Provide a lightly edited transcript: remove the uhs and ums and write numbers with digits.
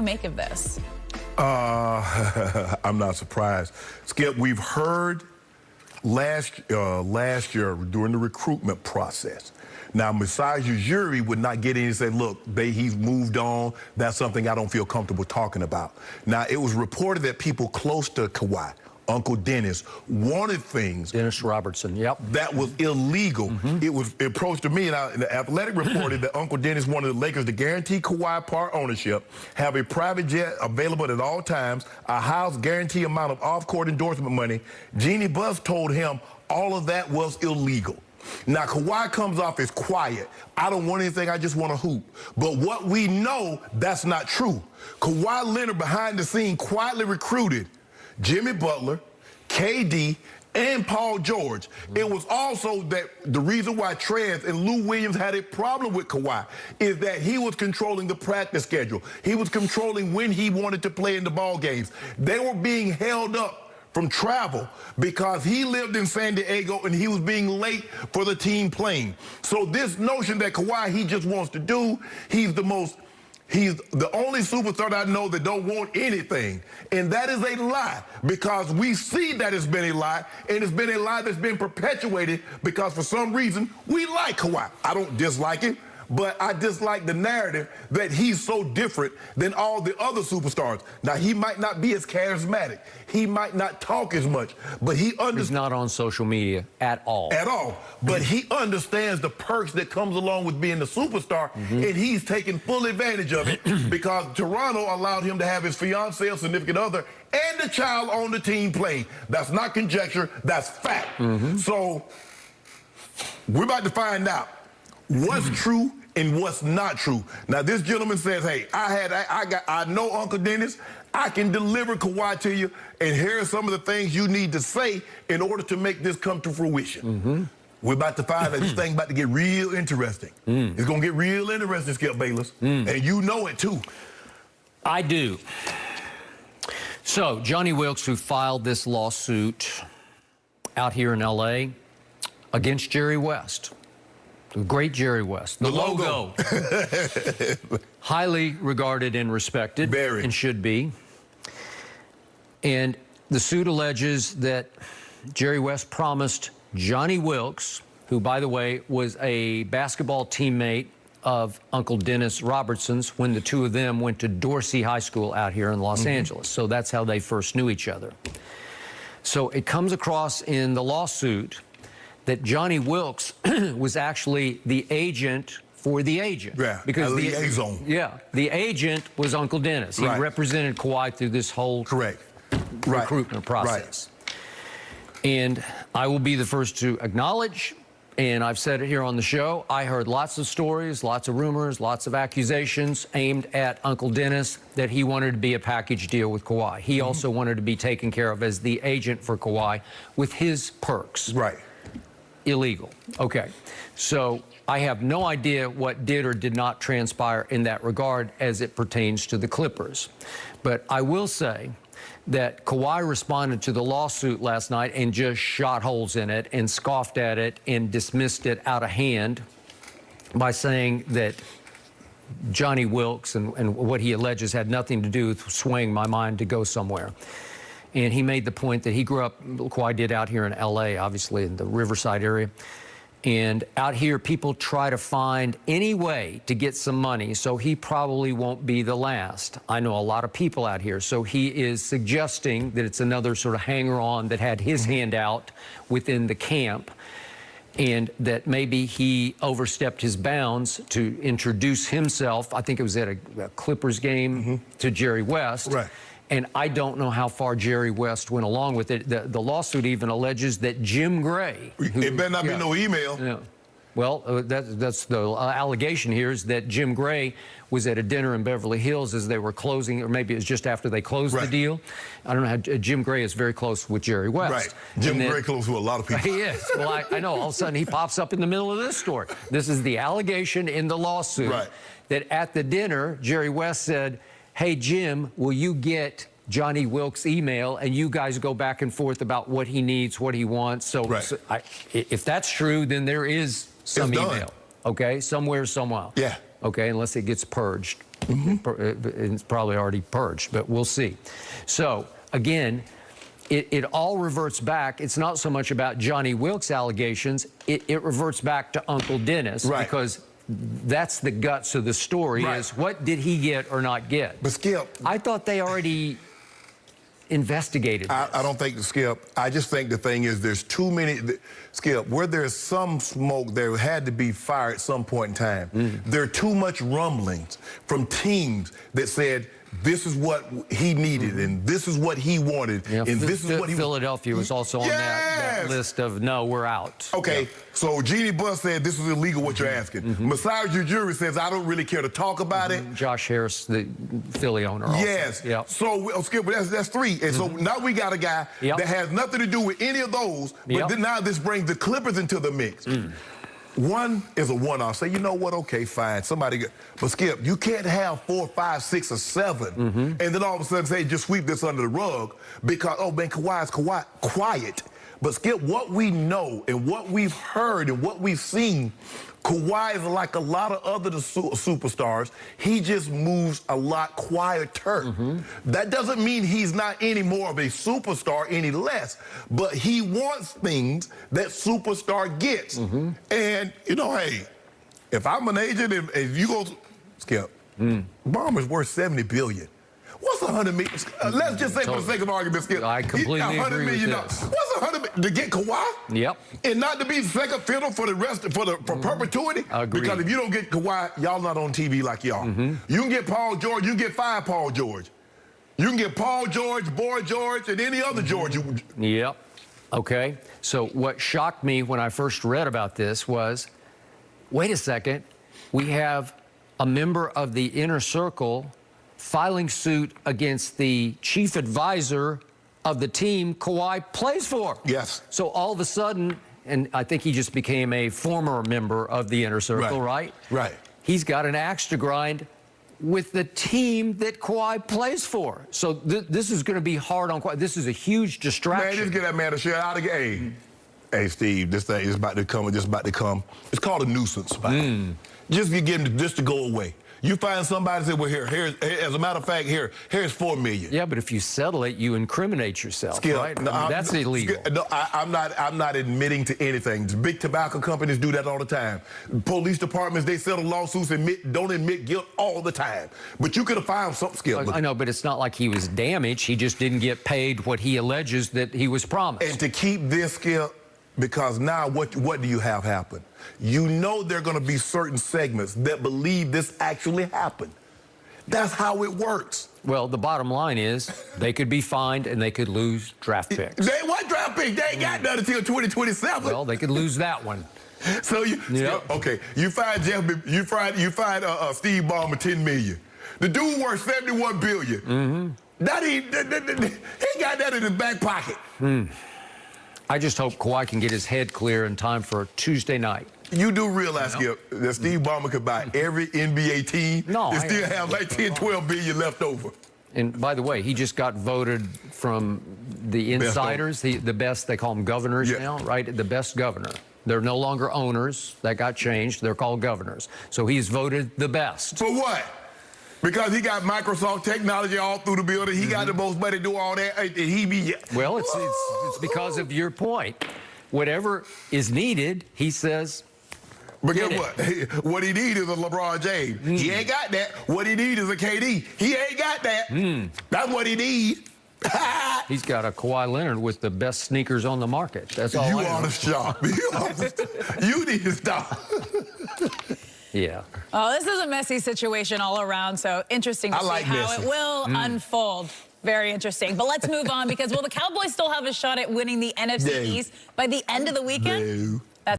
Make of this? I'm not surprised. Skip, we've heard last year during the recruitment process. Now, Masai Ujiri would not get in and say, look, he's moved on. That's something I don't feel comfortable talking about. Now, it was reported that people close to Kawhi, Uncle Dennis, wanted things. Dennis Robertson, yep. That was illegal. It was approached to me, and the Athletic reported that Uncle Dennis wanted the Lakers to guarantee Kawhi part ownership, have a private jet available at all times, a house guarantee amount of off-court endorsement money. Jeannie Buss told him all of that was illegal. Now, Kawhi comes off as quiet. I don't want anything, I just want to hoop. But what we know, that's not true. Kawhi Leonard, behind the scene, quietly recruited Jimmy Butler, KD, and Paul George. It was also that the reason why Trez and Lou Williams had a problem with Kawhi is that he was controlling the practice schedule. He was controlling when he wanted to play in the ball games. They were being held up from travel because he lived in San Diego and he was being late for the team playing. So this notion that Kawhi, he just wants to do, he's the only superstar that I know that don't want anything. And that is a lie, because we see that it's been a lie, and it's been a lie that's been perpetuated because for some reason we like Kawhi. I don't dislike it, but I dislike the narrative that he's so different than all the other superstars. Now, he might not be as charismatic. He might not talk as much, but he understands. He's not on social media at all. At all. But he understands the perks that comes along with being the superstar, and he's taking full advantage of it because Toronto allowed him to have his fiancée or significant other and the child on the team playing. That's not conjecture, that's fact. So we're about to find out what's true and what's not true. Now, this gentleman says, hey, I know Uncle Dennis. I can deliver Kawhi to you, and here are some of the things you need to say in order to make this come to fruition. We're about to find that this thing's about to get real interesting. It's going to get real interesting, Skip Bayless, and you know it, too. I do. So, Johnny Wilkes, who filed this lawsuit out here in L.A. against Jerry West, the great Jerry West. The logo. Highly regarded and respected. Very. And should be. And the suit alleges that Jerry West promised Johnny Wilkes, who, by the way, was a basketball teammate of Uncle Dennis Robertson's when the two of them went to Dorsey High School out here in Los Angeles. So that's how they first knew each other. So it comes across in the lawsuit that Johnny Wilkes was actually the agent for the agent. Yeah, because the liaison. Yeah, the agent was Uncle Dennis. He represented Kawhi through this whole recruitment process. And I will be the first to acknowledge, and I've said it here on the show, I heard lots of stories, lots of rumors, lots of accusations aimed at Uncle Dennis that he wanted to be a package deal with Kawhi. He also wanted to be taken care of as the agent for Kawhi with his perks. Illegal. Okay. So I have no idea what did or did not transpire in that regard as it pertains to the Clippers. But I will say that Kawhi responded to the lawsuit last night and just shot holes in it and scoffed at it and dismissed it out of hand by saying that Johnny Wilkes and what he alleges had nothing to do with swaying my mind to go somewhere. And he made the point that he grew up, Kawhi did, out here in L.A., obviously in the Riverside area. And out here, people try to find any way to get some money, so he probably won't be the last. I know a lot of people out here, so he is suggesting that it's another sort of hanger-on that had his hand out within the camp, and that maybe he overstepped his bounds to introduce himself, I think it was at a Clippers game, to Jerry West. And I don't know how far Jerry West went along with it. The lawsuit even alleges that Jim Gray... It better not be no email. Well, that's the allegation here, is that Jim Gray was at a dinner in Beverly Hills as they were closing, or maybe it was just after they closed the deal. I don't know how Jim Gray is very close with Jerry West. Jim Gray close with a lot of people. He is. Well, I know. All of a sudden, he pops up in the middle of this story. This is the allegation in the lawsuit that at the dinner, Jerry West said, hey, Jim, will you get Johnny Wilkes' email, and you guys go back and forth about what he needs, what he wants. So, if that's true, then there is some email, okay, somewhere, somehow. okay, unless it gets purged. It's probably already purged, but we'll see. So, again, it all reverts back. It's not so much about Johnny Wilkes allegations. It reverts back to Uncle Dennis, because that's the guts of the story, is what did he get or not get? But Skip, I thought they already investigated I don't think, Skip, I just think the thing is there's too many, Skip, where there's some smoke, there had to be fire at some point in time. There are too much rumblings from teams that said, this is what he needed, and this is what he wanted, and this is what he... Philadelphia was also on that list of, no, we're out. Okay, so Jeannie Buss said this is illegal what you're asking. Messiah Ujiri says, I don't really care to talk about it. Josh Harris, the Philly owner also. Yes. So, Skip, that's three. And so now we got a guy that has nothing to do with any of those, but then now this brings the Clippers into the mix. One is a one-off. Say, you know what? Okay, fine. Somebody, but Skip, you can't have 4, 5, 6, or 7, and then all of a sudden say, just sweep this under the rug because, oh man, Kawhi's quiet. But Skip, what we know and what we've heard and what we've seen, Kawhi is like a lot of other superstars. He just moves a lot quieter. That doesn't mean he's not any more of a superstar any less, but he wants things that superstar gets. And, you know, hey, if I'm an agent and if you go, Skip, Ballmer's worth $70 billion. What's $100 million? Let's just say, for the sake of argument, Skip, I completely agree with this. What's $100 million to get Kawhi? And not to be second fiddle for the rest for perpetuity. Agreed. Because if you don't get Kawhi, y'all not on TV like y'all. You can get Paul George. You can get 5 Paul George. You can get Paul George, Boy George, and any other George. Okay. So what shocked me when I first read about this was, wait a second, we have a member of the inner circle filing suit against the chief advisor of the team Kawhi plays for. So all of a sudden, and I think he just became a former member of the inner circle, right? He's got an axe to grind with the team that Kawhi plays for. So this is going to be hard on Kawhi. This is a huge distraction. Man, just get that man a share out of game. Hey, Steve, this thing is about to come. It's about to come. It's called a nuisance. Just to get him just to go away. You find somebody say, well, here's, as a matter of fact, here's $4 million. Yeah, but if you settle it, you incriminate yourself, Skip, right? No, that's illegal. Skip, no, I'm not admitting to anything. Big tobacco companies do that all the time. Police departments, they settle lawsuits, don't admit guilt all the time. But you could have found something, Skip. I know, but it's not like he was damaged. He just didn't get paid what he alleges that he was promised. And to keep this, Skip, because now what do you have happen? You know there are going to be certain segments that believe this actually happened. That's how it works. Well, the bottom line is they could be fined and they could lose draft picks. What draft pick? They ain't got none until 2027. Well, they could lose that one. So you okay? You find Steve Ballmer $10 million. The dude worth $71 billion. That he got that in his back pocket. I just hope Kawhi can get his head clear in time for Tuesday night. You do realize, Skip, that Steve Ballmer could buy every NBA team and still have like 10, 12 billion left over. And by the way, he just got voted from the insiders, the best, they call them governors now, right? The best governor. They're no longer owners. That got changed. They're called governors. So he's voted the best. For what? Because he got Microsoft technology all through the building. He got the most money to do all that. Well, it's because of your point. Whatever is needed, he says. But guess what? What he needs is a LeBron James. He ain't got that. What he needs is a KD. He ain't got that. That's what he needs. He's got a Kawhi Leonard with the best sneakers on the market. That's all. You ought to stop. You need to stop. Yeah. Oh, this is a messy situation all around, so interesting to see how it will unfold. Very interesting. But let's move on because will the Cowboys still have a shot at winning the NFC East by the end of the weekend? No.